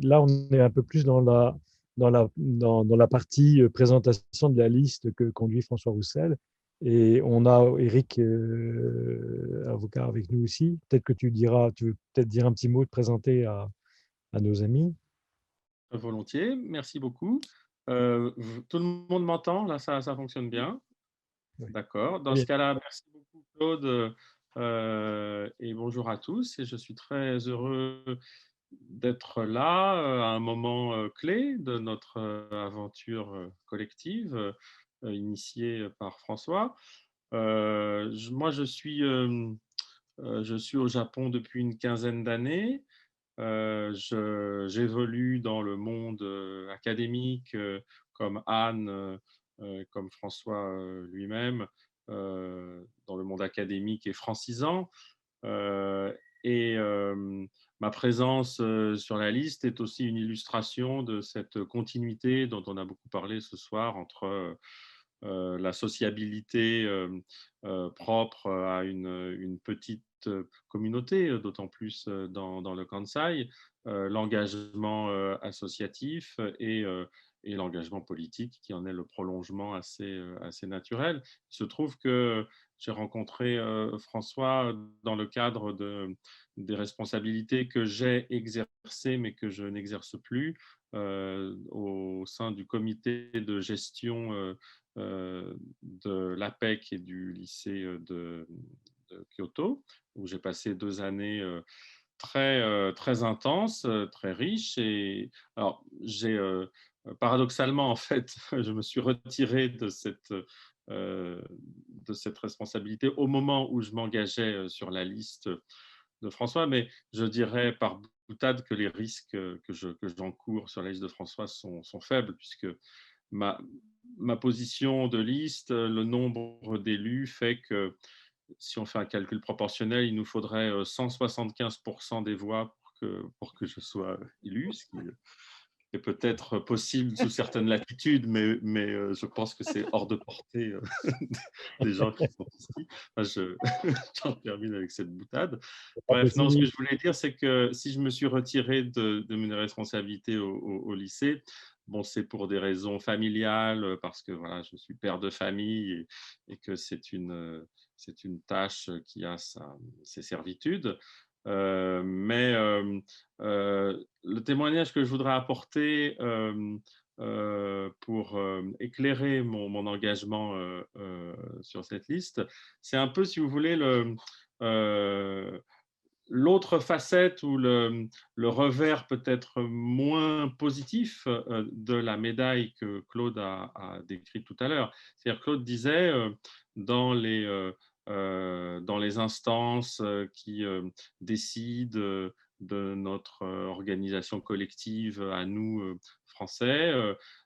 là, on est un peu plus dans la partie présentation de la liste que conduit François Roussel. Et on a Eric, avocat, avec nous aussi. Peut-être que tu veux peut-être dire un petit mot, de présenter à nos amis. Volontiers, merci beaucoup. Tout le monde m'entend? Là, ça fonctionne bien? Oui. D'accord. Dans Très ce bien. cas-là, merci beaucoup Claude, et bonjour à tous. Et je suis très heureux d'être là à un moment clé de notre aventure collective initiée par François. Moi, je suis au Japon depuis une quinzaine d'années. J'évolue dans le monde académique comme Anne, comme François lui-même, dans le monde académique et francisant. Euh, et ma présence sur la liste est aussi une illustration de cette continuité dont on a beaucoup parlé ce soir entre la sociabilité propre à une petite communauté, d'autant plus dans le Kansai, l'engagement associatif et l'engagement politique qui en est le prolongement assez naturel. Il se trouve que j'ai rencontré François dans le cadre des responsabilités que j'ai exercées mais que je n'exerce plus au sein du comité de gestion de l'APEC et du lycée de Kyoto, où j'ai passé 2 années très intenses, très riches. Et alors, paradoxalement, en fait, je me suis retiré de cette responsabilité au moment où je m'engageais sur la liste de François, mais je dirais par boutade que les risques que j'encours sur la liste de François sont faibles, puisque ma, ma position de liste, le nombre d'élus fait que si on fait un calcul proportionnel, il nous faudrait 175% des voix pour que je sois élu, ce qui est peut-être possible sous certaines latitudes, mais je pense que c'est hors de portée des gens qui sont ici. Enfin, j'en termine avec cette boutade. Pas Bref, non, ce que possible. je voulais dire, c'est que si je me suis retiré de mes responsabilités au lycée, bon, c'est pour des raisons familiales, parce que voilà, je suis père de famille et que c'est une tâche qui a ses servitudes. Mais le témoignage que je voudrais apporter pour éclairer mon engagement sur cette liste, c'est un peu, si vous voulez, euh, l'autre facette ou le revers peut-être moins positif de la médaille que Claude a décrit tout à l'heure. C'est-à-dire, Claude disait dans les instances qui décident de notre organisation collective à nous, Français,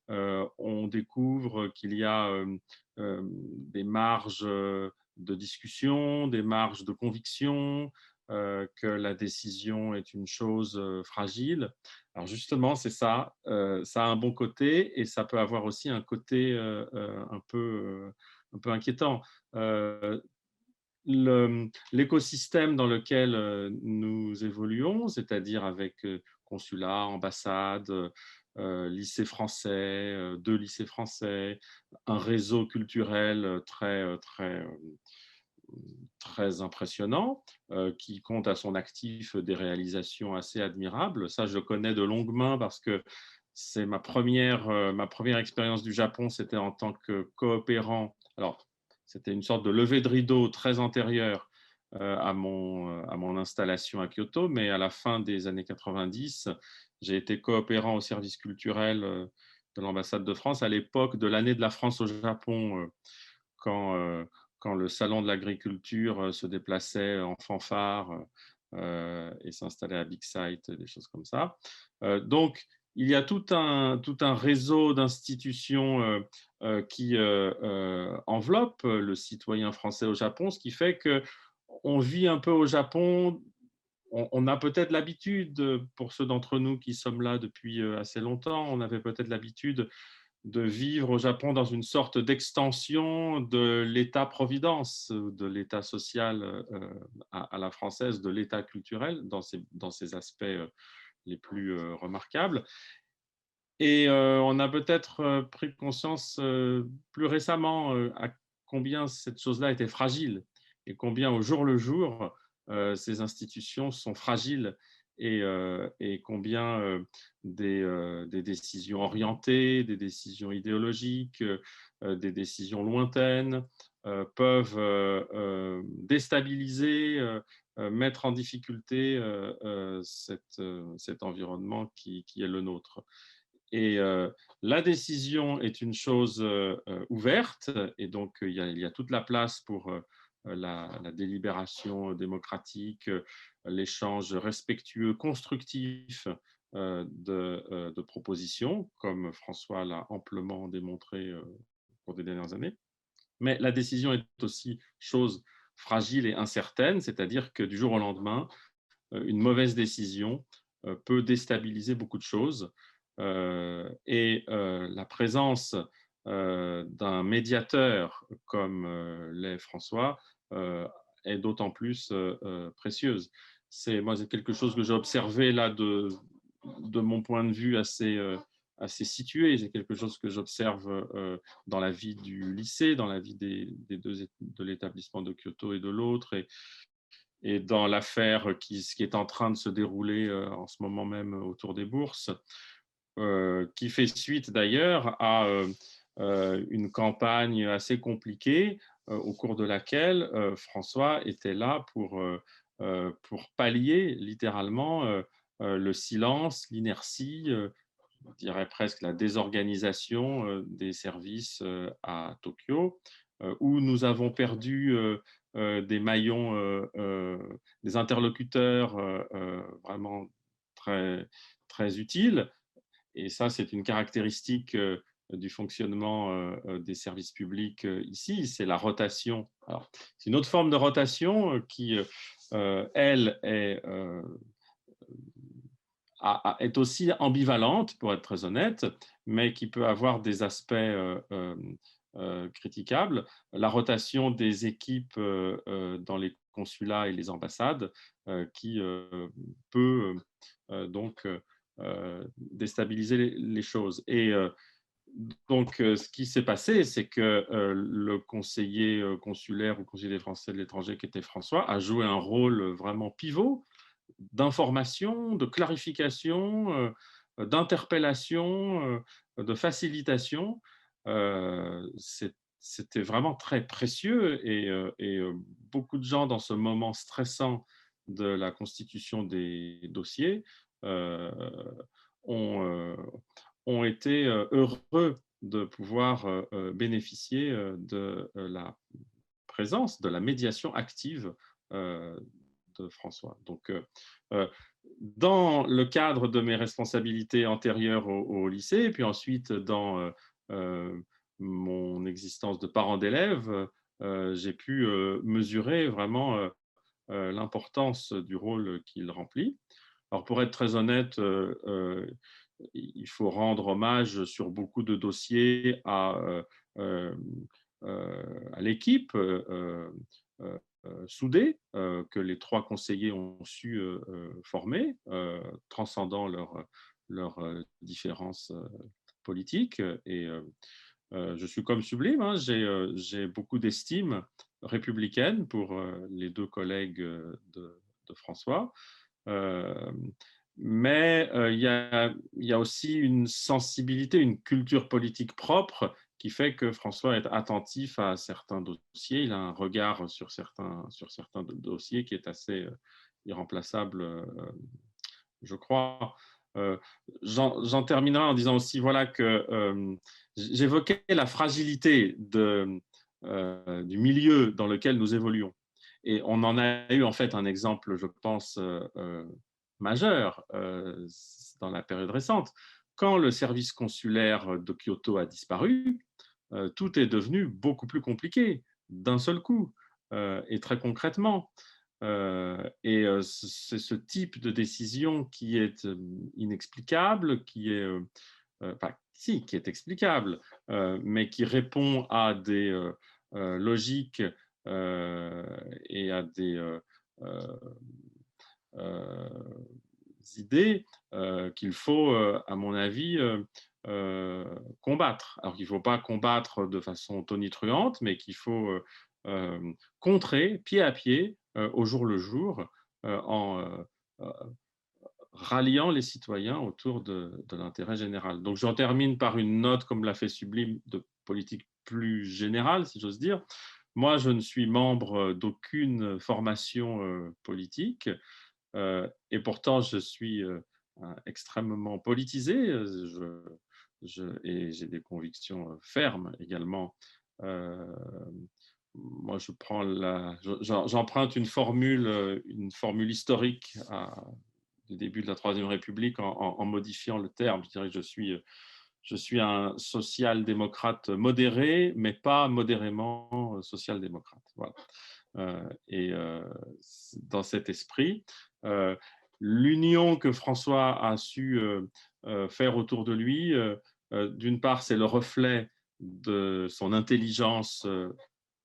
on découvre qu'il y a des marges de discussion, des marges de conviction, que la décision est une chose fragile. Alors justement, c'est ça. Ça a un bon côté et ça peut avoir aussi un côté un peu inquiétant. Euh, L'écosystème dans lequel nous évoluons, c'est-à-dire avec consulat, ambassade, lycée français, 2 lycées français, un réseau culturel très impressionnant, qui compte à son actif des réalisations assez admirables. Ça, je le connais de longue main parce que c'est ma première expérience du Japon, c'était en tant que coopérant. Alors, c'était une sorte de levée de rideau très antérieure à mon installation à Kyoto, mais à la fin des années 90, j'ai été coopérant au service culturel de l'ambassade de France à l'époque de l'année de la France au Japon, quand, quand le salon de l'agriculture se déplaçait en fanfare et s'installait à Big Sight, des choses comme ça. Donc, il y a tout un réseau d'institutions qui enveloppe le citoyen français au Japon, ce qui fait qu'on vit un peu au Japon. On a peut-être l'habitude, pour ceux d'entre nous qui sommes là depuis assez longtemps, on avait peut-être l'habitude de vivre au Japon dans une sorte d'extension de l'État-providence, de l'État social à la française, de l'État culturel dans ses aspects les plus remarquables. Et on a peut-être pris conscience plus récemment à combien cette chose-là était fragile et combien au jour le jour, ces institutions sont fragiles et combien des décisions orientées, des décisions idéologiques, des décisions lointaines peuvent déstabiliser, mettre en difficulté cet environnement qui est le nôtre. Et la décision est une chose ouverte, et donc il y a toute la place pour la délibération démocratique, l'échange respectueux, constructif de propositions, comme François l'a amplement démontré au cours des dernières années. Mais la décision est aussi chose fragile et incertaine, c'est-à-dire que du jour au lendemain, une mauvaise décision peut déstabiliser beaucoup de choses. Et la présence d'un médiateur comme l'est François est d'autant plus précieuse. C'est quelque chose que j'ai observé là de mon point de vue assez situé. C'est quelque chose que j'observe dans la vie du lycée, dans la vie de l'établissement de Kyoto et de l'autre, et dans l'affaire qui est en train de se dérouler en ce moment même autour des bourses, qui fait suite d'ailleurs à une campagne assez compliquée au cours de laquelle François était là pour pallier littéralement le silence, l'inertie, je dirais presque la désorganisation des services à Tokyo, où nous avons perdu des maillons, des interlocuteurs vraiment très, très utiles. Et ça, c'est une caractéristique du fonctionnement des services publics ici, c'est la rotation. Alors, c'est une autre forme de rotation qui, elle, est aussi ambivalente, pour être très honnête, mais qui peut avoir des aspects critiquables. La rotation des équipes dans les consulats et les ambassades qui peut donc déstabiliser les choses. Et donc, ce qui s'est passé, c'est que le conseiller consulaire ou conseiller des Français de l'étranger, qui était François, a joué un rôle vraiment pivot d'information, de clarification, d'interpellation, de facilitation. C'était vraiment très précieux, et beaucoup de gens dans ce moment stressant de la constitution des dossiers euh, ont, euh, ont été heureux de pouvoir bénéficier de la présence, de la médiation active de François. Donc, dans le cadre de mes responsabilités antérieures au lycée, puis ensuite dans mon existence de parent d'élève, j'ai pu mesurer vraiment l'importance du rôle qu'il remplit. Alors, pour être très honnête, il faut rendre hommage sur beaucoup de dossiers euh, à l'équipe soudée que les trois conseillers ont su former, transcendant leurs différences politiques. Et je suis comme Sublime, hein, j'ai beaucoup d'estime républicaine pour les deux collègues de François. Euh, mais il y a aussi une sensibilité, une culture politique propre qui fait que François est attentif à certains dossiers. Il a un regard sur certains dossiers qui est assez irremplaçable, je crois. J'en terminerai en disant aussi voilà, que j'évoquais la fragilité du milieu dans lequel nous évoluons. Et on en a eu en fait un exemple, je pense, majeur dans la période récente. Quand le service consulaire de Kyoto a disparu, tout est devenu beaucoup plus compliqué d'un seul coup et très concrètement. Et c'est ce type de décision qui est inexplicable, qui est, enfin, si, qui est explicable, mais qui répond à des logiques et à des idées qu'il faut, à mon avis, combattre. Alors qu'il ne faut pas combattre de façon tonitruante, mais qu'il faut contrer pied à pied, au jour le jour, en ralliant les citoyens autour de l'intérêt général. Donc j'en termine par une note, comme l'a fait Sublime, de politique plus générale, si j'ose dire. Moi, je ne suis membre d'aucune formation politique, et pourtant je suis extrêmement politisé. Et j'ai des convictions fermes également. Euh, Moi, j'emprunte une formule historique du début de la Troisième République en modifiant le terme. Je dirais que je suis un social-démocrate modéré, mais pas modérément social-démocrate. Voilà. Et dans cet esprit, l'union que François a su faire autour de lui, d'une part, c'est le reflet de son intelligence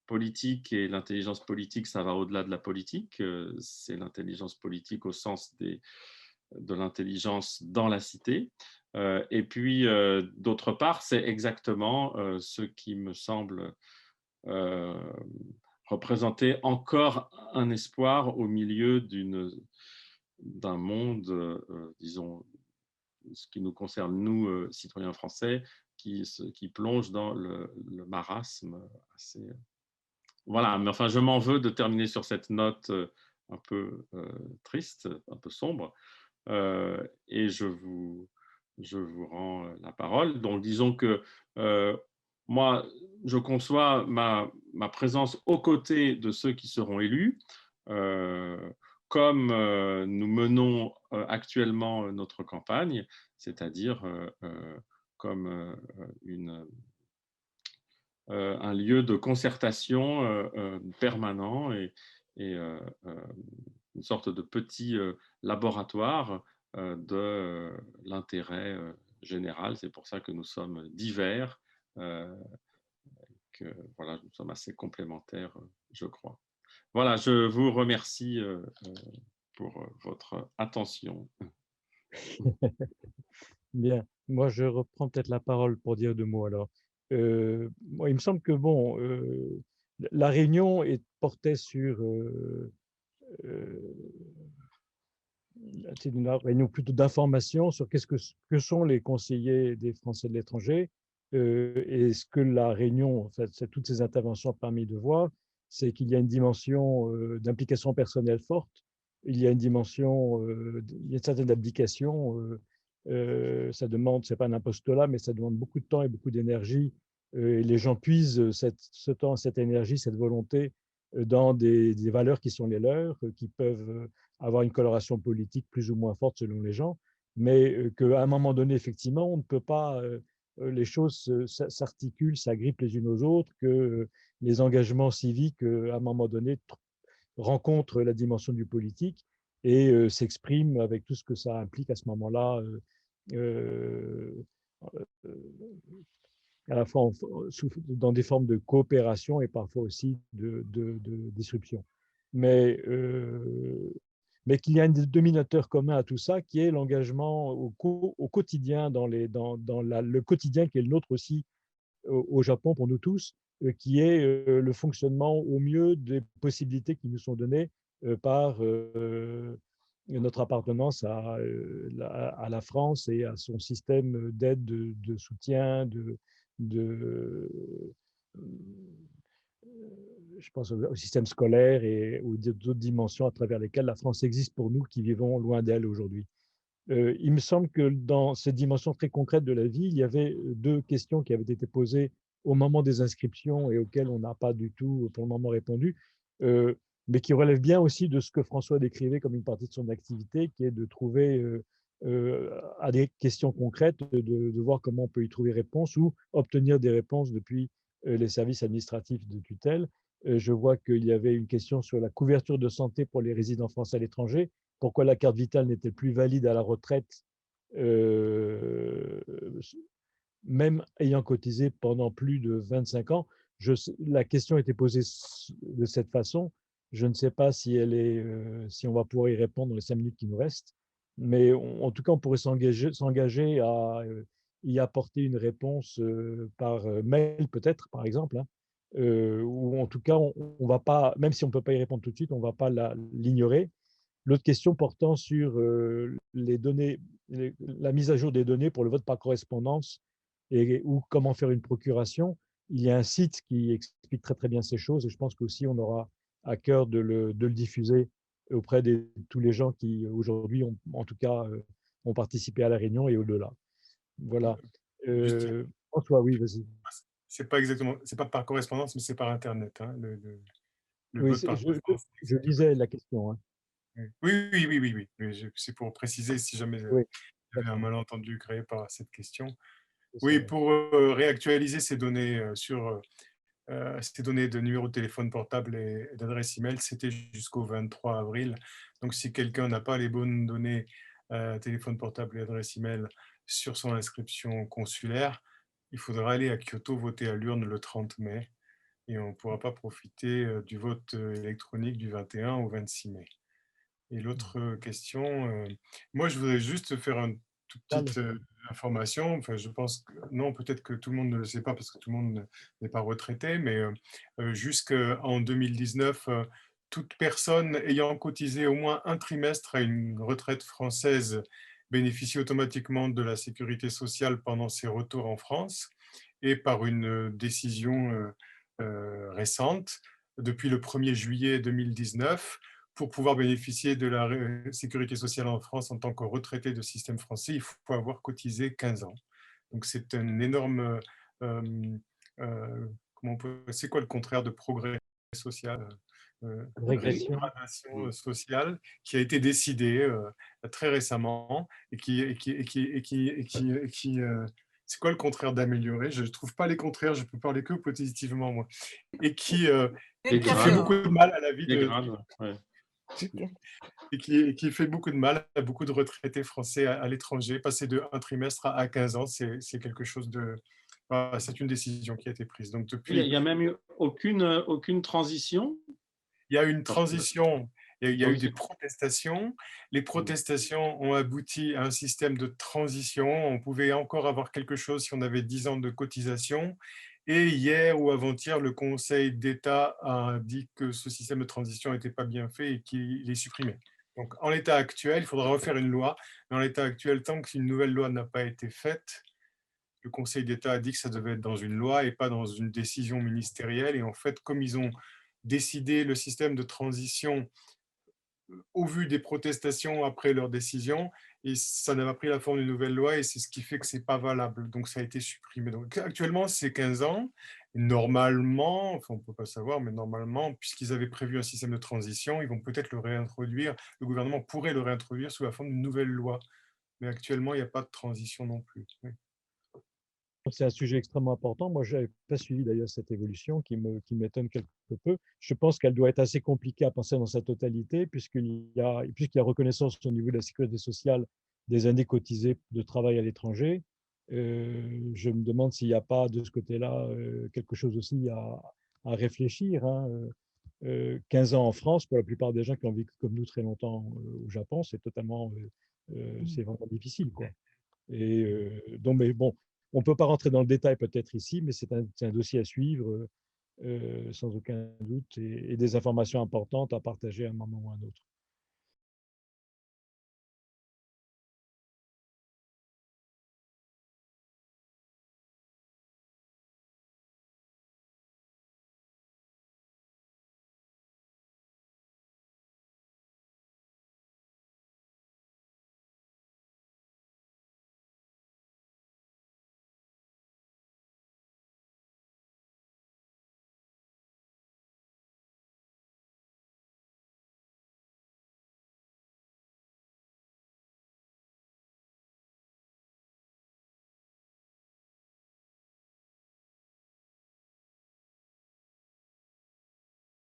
politique, et l'intelligence politique, ça va au-delà de la politique. C'est l'intelligence politique au sens de l'intelligence dans la cité. Et puis, d'autre part, c'est exactement ce qui me semble représenter encore un espoir au milieu d'un monde, disons, ce qui nous concerne, nous, citoyens français, qui plonge dans le marasme assez. Voilà, mais enfin, je m'en veux de terminer sur cette note un peu triste, un peu sombre, et je vous rends la parole. Donc, disons que moi, je conçois ma présence aux côtés de ceux qui seront élus, euh, comme nous menons actuellement notre campagne, c'est-à-dire comme un lieu de concertation permanent, et une sorte de petit laboratoire de l'intérêt général. C'est pour ça que nous sommes divers, que voilà, nous sommes assez complémentaires, je crois. Voilà, je vous remercie pour votre attention. Bien, moi je reprends peut-être la parole pour dire deux mots alors. Moi, il me semble que bon, la réunion portait sur euh, c'est une réunion plutôt d'information sur que sont les conseillers des Français de l'étranger, et ce que la réunion, en fait, toutes ces interventions ont permis de voir, c'est qu'il y a une dimension d'implication personnelle forte, il y a une dimension, il y a une certaine abdication. Ça demande, c'est pas un apostolat, mais ça demande beaucoup de temps et beaucoup d'énergie. Et les gens puisent ce temps, cette énergie, cette volonté dans des valeurs qui sont les leurs, qui peuvent avoir une coloration politique plus ou moins forte selon les gens, mais qu'à un moment donné, effectivement, on ne peut pas, les choses s'articulent, s'agrippent les unes aux autres, que les engagements civiques, à un moment donné, rencontrent la dimension du politique et s'expriment avec tout ce que ça implique à ce moment-là, euh, à la fois dans des formes de coopération et parfois aussi de disruption. Mais, euh, mais qu'il y a un dominateur commun à tout ça, qui est l'engagement au quotidien, dans le quotidien qui est le nôtre aussi au Japon pour nous tous, qui est le fonctionnement au mieux des possibilités qui nous sont données par notre appartenance à la France et à son système d'aide, de soutien, de, je pense au système scolaire et aux d'autres dimensions à travers lesquelles la France existe pour nous qui vivons loin d'elle aujourd'hui. Il me semble que dans cette dimension très concrète de la vie, il y avait deux questions qui avaient été posées au moment des inscriptions et auxquelles on n'a pas du tout pour le moment répondu, euh, mais qui relèvent bien aussi de ce que François décrivait comme une partie de son activité, qui est de trouver à des questions concrètes, de voir comment on peut y trouver réponse ou obtenir des réponses depuis les services administratifs de tutelle. Je vois qu'il y avait une question sur la couverture de santé pour les résidents français à l'étranger. Pourquoi la carte vitale n'était plus valide à la retraite, euh, même ayant cotisé pendant plus de 25 ans. La question était posée de cette façon. Je ne sais pas si on va pouvoir y répondre dans les 5 minutes qui nous restent. Mais en tout cas, on pourrait s'engager à y apporter une réponse par mail, peut-être, par exemple, hein, ou en tout cas, on va pas, même si on ne peut pas y répondre tout de suite, on ne va pas l'ignorer. L'autre question portant sur les données, la mise à jour des données pour le vote par correspondance ou comment faire une procuration, il y a un site qui explique très très bien ces choses et je pense qu'aussi on aura à cœur de le diffuser auprès de tous les gens qui aujourd'hui ont, en tout cas, ont participé à la réunion et au-delà. Voilà. Juste, François, oui, vas-y. c'est pas exactement, c'est pas par correspondance, mais c'est par Internet, hein, le Oui, vote par je, correspondance je n'existe pas. lisais la question, hein. Oui, oui, oui, oui, oui. Mais c'est pour préciser si jamais Oui, il y avait un d'accord. malentendu créé par cette question. C'est ça, Oui, ouais. pour réactualiser ces données ces données de numéro de téléphone portable et d'adresse email, c'était jusqu'au 23 avril. Donc, si quelqu'un n'a pas les bonnes données téléphone portable et adresse email sur son inscription consulaire, il faudra aller à Kyoto voter à l'urne le 30 mai et on ne pourra pas profiter du vote électronique du 21 au 26 mai. Et l'autre question, moi je voudrais juste faire une toute Allez. petite information. Enfin, je pense que non, peut-être que tout le monde ne le sait pas parce que tout le monde n'est pas retraité, mais jusqu'en 2019, toute personne ayant cotisé au moins un trimestre à une retraite française bénéficie automatiquement de la sécurité sociale pendant ses retours en France et par une décision récente, depuis le 1er juillet 2019, pour pouvoir bénéficier de la sécurité sociale en France en tant que retraité de système français, il faut avoir cotisé 15 ans. Donc c'est un énorme... c'est quoi le contraire de progrès social Régression. Régression sociale qui a été décidée très récemment et c'est quoi le contraire d'améliorer? Je ne trouve pas les contraires, je peux parler que positivement, moi. Et qui fait beaucoup de mal à la vie Les de, grades, ouais. et qui fait beaucoup de mal à beaucoup de retraités français à l'étranger. Passer de un trimestre à 15 ans, c'est quelque chose de... Voilà, c'est une décision qui a été prise. Donc Il depuis, n'y a même eu aucune transition. il y a eu une Parce que, transition, il y a eu oui, des protestations. Les protestations ont abouti à un système de transition. On pouvait encore avoir quelque chose si on avait 10 ans de cotisation. Et hier ou avant-hier, le Conseil d'État a dit que ce système de transition n'était pas bien fait et qu'il est supprimé. Donc, en l'état actuel, il faudra refaire une loi. Mais en l'état actuel, tant qu'une nouvelle loi n'a pas été faite, le Conseil d'État a dit que ça devait être dans une loi et pas dans une décision ministérielle. Et en fait, comme ils ont décidé le système de transition au vu des protestations après leur décision, et ça n'a pas pris la forme d'une nouvelle loi, et c'est ce qui fait que ce n'est pas valable. Donc ça a été supprimé. Donc actuellement, c'est 15 ans. Normalement, enfin on ne peut pas savoir, mais normalement, puisqu'ils avaient prévu un système de transition, ils vont peut-être le réintroduire, le gouvernement pourrait le réintroduire sous la forme d'une nouvelle loi. Mais actuellement, il n'y a pas de transition non plus. Oui. C'est un sujet extrêmement important. Moi, je n'avais pas suivi d'ailleurs cette évolution qui m'étonne quelque peu. Je pense qu'elle doit être assez compliquée à penser dans sa totalité, puisqu'il y a reconnaissance au niveau de la sécurité sociale des années cotisées de travail à l'étranger. Je me demande s'il n'y a pas de ce côté-là quelque chose aussi à réfléchir, hein. 15 ans en France, pour la plupart des gens qui ont vécu comme nous très longtemps au Japon, c'est vraiment difficile, quoi. Et donc, mais bon, on ne peut pas rentrer dans le détail peut-être ici, mais c'est un dossier à suivre sans aucun doute et des informations importantes à partager à un moment ou à un autre.